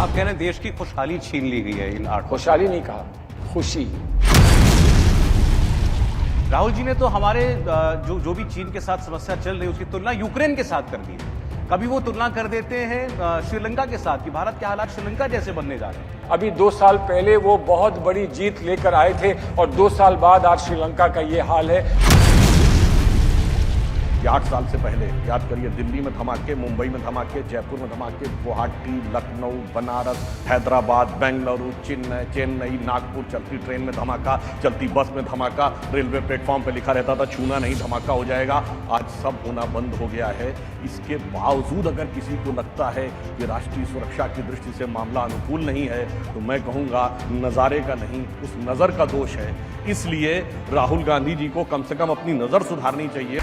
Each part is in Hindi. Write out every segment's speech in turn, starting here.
आप कह रहे हैं देश की खुशहाली छीन ली गई है इन 8 खुशहाली नहीं कहा, खुशी। राहुल जी ने तो हमारे जो भी चीन के साथ समस्या चल रही है उसकी तुलना यूक्रेन के साथ कर दी है। कभी वो तुलना कर देते हैं श्रीलंका के साथ कि भारत के हालात श्रीलंका जैसे बनने जा रहे हैं। अभी 2 साल पहले वो बहुत बड़ी जीत लेकर आए थे और 2 साल बाद आज श्रीलंका का ये हाल है। 8 साल से पहले याद करिए, दिल्ली में धमाके, मुंबई में धमाके, जयपुर में धमाके, गुवाहाटी, लखनऊ, बनारस, हैदराबाद, बेंगलुरु, चेन्नई, नागपुर चलती ट्रेन में धमाका, चलती बस में धमाका, रेलवे प्लेटफॉर्म पे लिखा रहता था छूना नहीं धमाका हो जाएगा। आज सब होना बंद हो गया है। इसके बावजूद अगर किसी को लगता है कि राष्ट्रीय सुरक्षा की दृष्टि से मामला अनुकूल नहीं है तो मैं कहूँगा नज़ारे का नहीं, उस नज़र का दोष है। इसलिए राहुल गांधी जी को कम से कम अपनी नज़र सुधारनी चाहिए।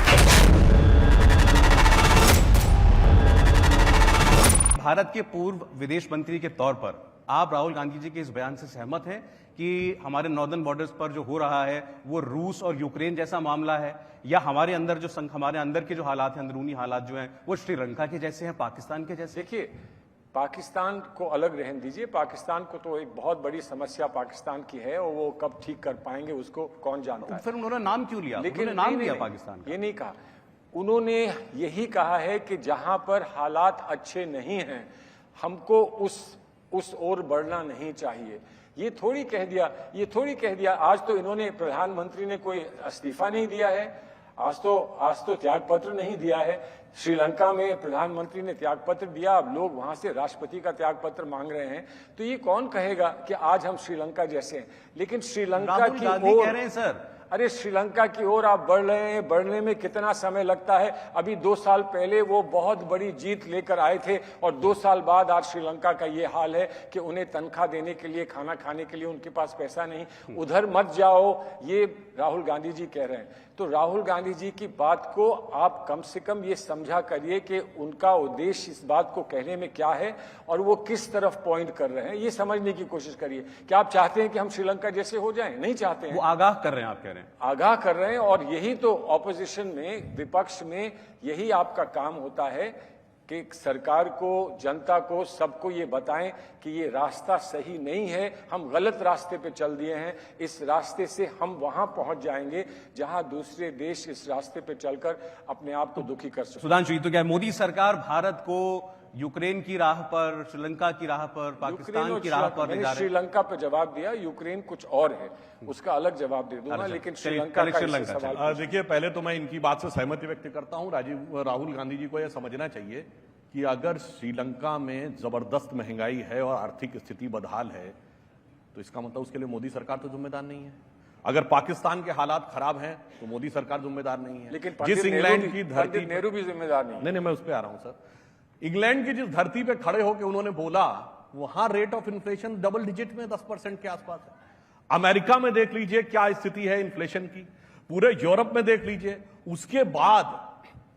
भारत के पूर्व विदेश मंत्री के तौर पर आप राहुल गांधी जी के इस बयान से सहमत हैं कि हमारे नॉर्दर्न बॉर्डर्स पर जो हो रहा है वो रूस और यूक्रेन जैसा मामला है, या हमारे अंदर हमारे अंदर के जो हालात हैं, अंदरूनी हालात जो हैं वो श्रीलंका के जैसे हैं, पाकिस्तान के जैसे? देखिए, पाकिस्तान को अलग रहने दीजिए। पाकिस्तान को तो एक बहुत बड़ी समस्या पाकिस्तान की है और वो कब ठीक कर पाएंगे उसको कौन जानता है। फिर उन्होंने नाम क्यों लिया? लेकिन नाम लिया पाकिस्तान का। ये नहीं कहा, उन्होंने यही कहा है कि जहां पर हालात अच्छे नहीं हैं हमको उस ओर बढ़ना नहीं चाहिए। ये थोड़ी कह दिया आज तो इन्होंने, प्रधानमंत्री ने कोई इस्तीफा नहीं दिया है, आज तो त्याग पत्र नहीं दिया है। श्रीलंका में प्रधानमंत्री ने त्याग पत्र दिया, अब लोग वहां से राष्ट्रपति का त्याग पत्र मांग रहे हैं। तो ये कौन कहेगा कि आज हम श्रीलंका जैसे हैं? लेकिन श्रीलंका की ओर कह रहे हैं सर, अरे श्रीलंका की ओर आप बढ़ रहे हैं, बढ़ने में कितना समय लगता है। अभी 2 साल पहले वो बहुत बड़ी जीत लेकर आए थे और 2 साल बाद आज श्रीलंका का ये हाल है कि उन्हें तनख्वाह देने के लिए, खाना खाने के लिए उनके पास पैसा नहीं। उधर मत जाओ, ये राहुल गांधी जी कह रहे हैं। तो राहुल गांधी जी की बात को आप कम से कम ये समझा करिए कि उनका उद्देश्य इस बात को कहने में क्या है और वो किस तरफ पॉइंट कर रहे हैं, ये समझने की कोशिश करिए। क्या आप चाहते हैं कि हम श्रीलंका जैसे हो जाएं? नहीं चाहते हैं। वो आगाह कर रहे हैं, आप कह रहे हैं आगाह कर रहे हैं। और यही तो ऑपोजिशन में, विपक्ष में यही आपका काम होता है कि सरकार को, जनता को, सबको ये बताएं कि ये रास्ता सही नहीं है, हम गलत रास्ते पे चल दिए हैं। इस रास्ते से हम वहां पहुंच जाएंगे जहां दूसरे देश इस रास्ते पे चलकर अपने आप को दुखी कर सकते। सुधांशु, तो क्या मोदी सरकार भारत को यूक्रेन की राह पर, श्रीलंका की राह पर, पाकिस्तान की राह पर ले जा रहे हैं? श्रीलंका पर जवाब दिया, यूक्रेन कुछ और है, उसका अलग जवाब दे दूंगा। लेकिन श्रीलंका का सवाल, देखिए, पहले तो मैं इनकी बात से सहमति व्यक्त करता हूं। राहुल गांधी जी को यह समझना चाहिए कि अगर श्रीलंका में जबरदस्त महंगाई है और आर्थिक स्थिति बदहाल है तो इसका मतलब उसके लिए मोदी सरकार तो जिम्मेदार नहीं है। अगर पाकिस्तान के हालात खराब हैं तो मोदी सरकार जिम्मेदार नहीं है। लेकिन जिस इंग्लैंड की धरती, नेहरू भी जिम्मेदार नहीं। मैं उस पर आ रहा हूं सर। इंग्लैंड की जिस धरती पे खड़े होकर उन्होंने बोला, वहां rate of inflation double digit में 10% के आसपास है। अमेरिका में देख लीजिए क्या स्थिति है इन्फ्लेशन की, पूरे यूरोप में देख लीजिए। उसके बाद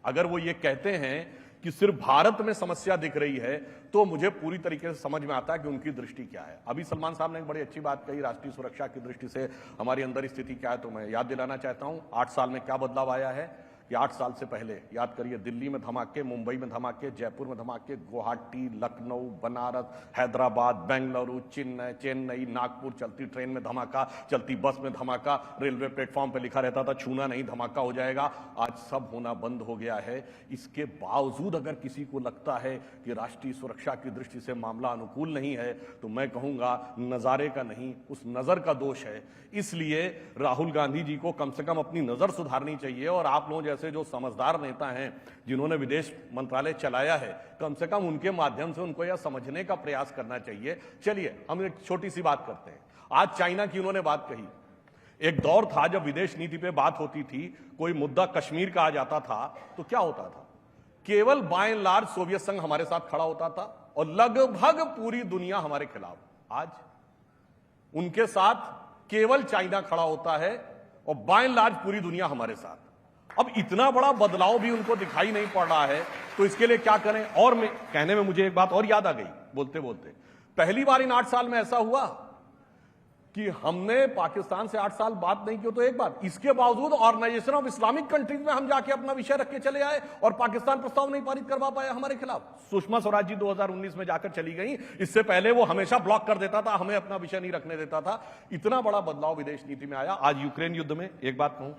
अगर वो ये कहते हैं कि सिर्फ भारत में समस्या दिख रही है तो मुझे पूरी तरीके से समझ में आता है कि उनकी दृष्टि क्या है। अभी सलमान साहब ने एक बड़ी अच्छी बात कही, राष्ट्रीय सुरक्षा की दृष्टि से हमारी अंदर स्थिति क्या है। तो मैं याद दिलाना चाहता हूं 8 साल में क्या बदलाव आया है। कि 8 साल से पहले याद करिए, दिल्ली में धमाके, मुंबई में धमाके, जयपुर में धमाके, गुवाहाटी, लखनऊ, बनारस, हैदराबाद, बेंगलुरु, चेन्नई, नागपुर चलती ट्रेन में धमाका, चलती बस में धमाका, रेलवे प्लेटफॉर्म पे लिखा रहता था छूना नहीं धमाका हो जाएगा। आज सब होना बंद हो गया है। इसके बावजूद अगर किसी को लगता है कि राष्ट्रीय सुरक्षा की दृष्टि से मामला अनुकूल नहीं है तो मैं कहूंगा नज़ारे का नहीं, उस नज़र का दोष है। इसलिए राहुल गांधी जी को कम से कम अपनी नज़र सुधारनी चाहिए और आप लोग जैसे जो समझदार नेता हैं जिन्होंने विदेश मंत्रालय चलाया है, कम से कम उनके माध्यम से उनको यह समझने का प्रयास करना चाहिए। चलिए हम एक छोटी सी बात करते हैं। आज चाइना की उन्होंने बात कही। एक दौर था जब विदेश नीति पे बात होती थी, कोई मुद्दा कश्मीर का आ जाता था तो क्या होता था, केवल बाय एंड लार्ज सोवियत संघ हमारे साथ खड़ा होता था और लगभग पूरी दुनिया हमारे खिलाफ। आज उनके साथ केवल चाइना खड़ा होता है और बाय एंड लार्ज पूरी दुनिया हमारे साथ। अब इतना बड़ा बदलाव भी उनको दिखाई नहीं पड़ रहा है तो इसके लिए क्या करें। और कहने में मुझे एक बात और याद आ गई बोलते बोलते, पहली बार इन 8 साल में ऐसा हुआ कि हमने पाकिस्तान से 8 साल बात नहीं की तो एक बात, इसके बावजूद ऑर्गेनाइजेशन ऑफ इस्लामिक कंट्रीज में हम जाके अपना विषय रख के चले आए और पाकिस्तान प्रस्ताव नहीं पारित करवा पाया हमारे खिलाफ। सुषमा स्वराज जी 2019 में जाकर चली गई, इससे पहले वो हमेशा ब्लॉक कर देता था, हमें अपना विषय नहीं रखने देता था। इतना बड़ा बदलाव विदेश नीति में आया। आज यूक्रेन युद्ध में एक बात कहूं,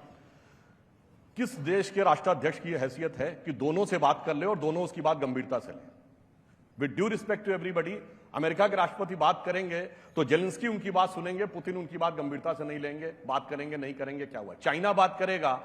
किस देश के राष्ट्राध्यक्ष की हैसियत है कि दोनों से बात कर ले और दोनों उसकी बात गंभीरता से लें। With due respect to everybody, America के राष्ट्रपति बात करेंगे तो जेलेंस्की उनकी बात सुनेंगे, पुतिन उनकी बात गंभीरता से नहीं लेंगे। बात करेंगे नहीं करेंगे क्या हुआ। चाइना बात करेगा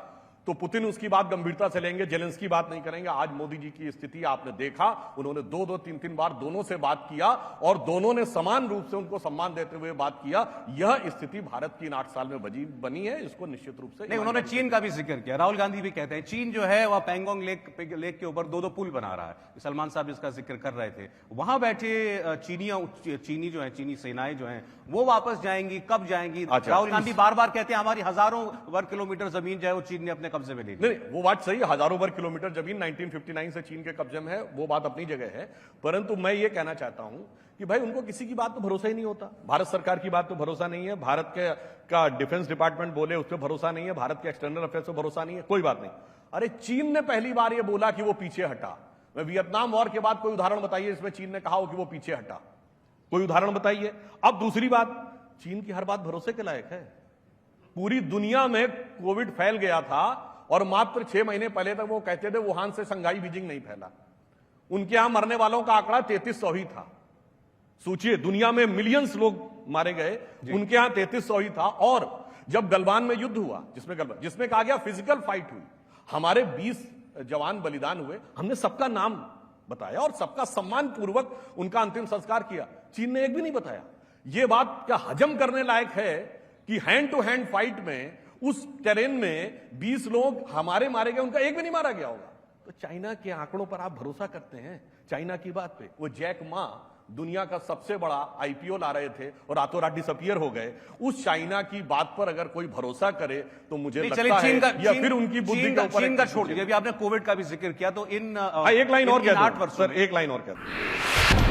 तो पुतिन उसकी बात गंभीरता से लेंगे, जेलेंस्की बात नहीं करेंगे। आज मोदी जी की स्थिति आपने देखा, उन्होंने 2-2, 3-3 बार दोनों से बात किया और दोनों ने समान रूप से उनको सम्मान देते हुए बात किया। यह स्थिति भारत की इन 8 साल में बनी है, इसको निश्चित रूप से नहीं, उन्होंने चीन का भी जिक्र किया। राहुल गांधी भी कहते हैं चीन जो है वह पैंगोंग लेक के ऊपर 2-2 पुल बना रहा है। सलमान साहब इसका जिक्र कर रहे थे। वहां बैठे चीनी जो है, चीनी सेनाएं जो हैं वो वापस जाएंगी, कब जाएंगी? राहुल गांधी बार बार कहते हैं हमारी हजारों वर्ग किलोमीटर जमीन जो है वो चीन ने अपने कब्जे में ले ली। नहीं, वो बात सही है, हजारों वर्ग किलोमीटर जमीन 1959 से चीन के कब्जे में है, वो बात अपनी जगह है। परंतु मैं ये कहना चाहता हूं कि भाई उनको किसी की बात तो भरोसा ही नहीं होता। भारत सरकार की बात तो भरोसा नहीं है, भारत का डिफेंस डिपार्टमेंट बोले उस पर भरोसा नहीं है, भारत के एक्सटर्नल अफेयर्स पर भरोसा नहीं है, कोई बात नहीं। अरे चीन ने पहली बार ये बोला कि वो पीछे हटा। मैं वियतनाम वॉर के बाद कोई उदाहरण बताइए इसमें चीन ने कहा हो कि वो पीछे हटा, कोई उदाहरण बताइए। अब दूसरी बात, चीन की हर बात भरोसे के लायक है। पूरी दुनिया में कोविड फैल गया था और मात्र 6 महीने पहले तक वो कहते थे वुहान से शंघाई बीजिंग नहीं फैला। उनके यहां मरने वालों का आंकड़ा 3300 ही था। सोचिए, दुनिया में मिलियंस लोग मारे गए, उनके यहां 3300 ही था। और जब गलवान में युद्ध हुआ, जिसमें कहा गया फिजिकल फाइट हुई, हमारे 20 जवान बलिदान हुए, हमने सबका नाम बताया और सबका सम्मान पूर्वक उनका अंतिम संस्कार किया। चीन ने एक भी नहीं बताया। यह बात क्या हजम करने लायक है कि हैंड टू हैंड फाइट में उस टेरेन में 20 लोग हमारे मारे गए, उनका एक भी नहीं मारा गया होगा? तो चाइना के आंकड़ों पर आप भरोसा करते हैं, चाइना की बात पे। वो जैक मा दुनिया का सबसे बड़ा आईपीओ ला रहे थे और रातों रात डिसअपियर हो गए। उस चाइना की बात पर अगर कोई भरोसा करे तो मुझे लगता है या फिर उनकी बुद्धि का ऊपर। चीन का छोड़ दीजिए, अभी आपने कोविड का भी जिक्र किया तो इन एक लाइन और कह दो सर, एक लाइन और कह दो।